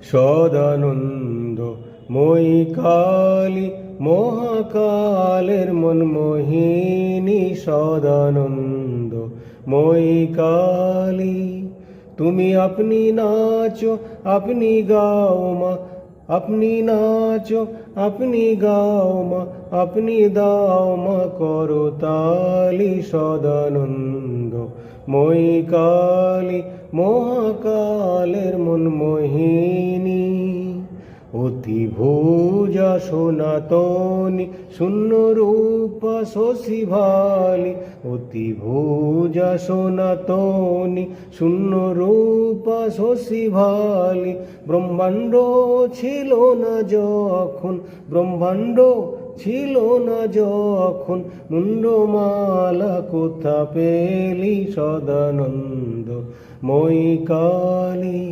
সদানন্দ মই কালী, মহাকালের মনমোহিনী সদানন্দ মই কালী। তুমি আপনি নাচো আপনি গাও মা, আপনি নাচো আপনি গাও মা, আপনি দাও মা করতালি সদানন্দ মই কালী, মহাকালের মনমোহিনী। অতি ভুজা সনাতনী শূন্য রূপা শশী ভালি, অতি ভুজা সনাতনী শূন্য রূপা শশী ভালি। ব্রহ্মাণ্ড ছিল না যখন, ব্রহ্মাণ্ড ছিল না যখন, মুন্ডমালা কোথা পেলি সদানন্দ মই কালী।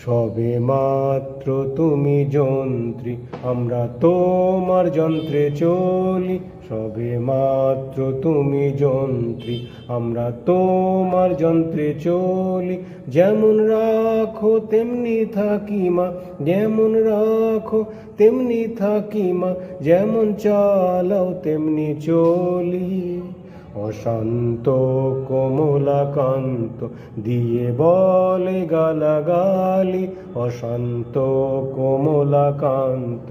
সবে মাত্র তুমি যন্ত্রী, আমরা তোমার যন্ত্রে চলি। সবে মাত্র তুমি যন্ত্রী, আমরা তোমার যন্ত্রে চলি। যেমন রাখো তেমনি থাকি মা, যেমন রাখো তেমনি থাকি মা, যেমন চালাও তেমনি চলি। অশান্ত কমলাকান্ত দিয়ে বলে গালাগালি, অশান্ত কমলাকান্ত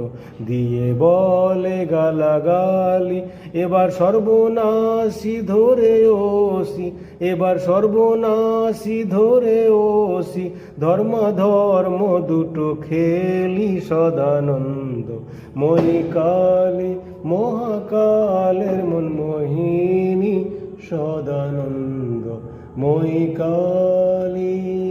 দিয়ে বলে গালাগালি। এবার সর্বনাশী ধরে ওসি, এবার সর্বনাশী ধরে ওসি, ধর্মাধর্ম দুটো খেলি সদানন্দ মই কালী, মহাকালের মনমোহিনী সদানন্দ মই কালী।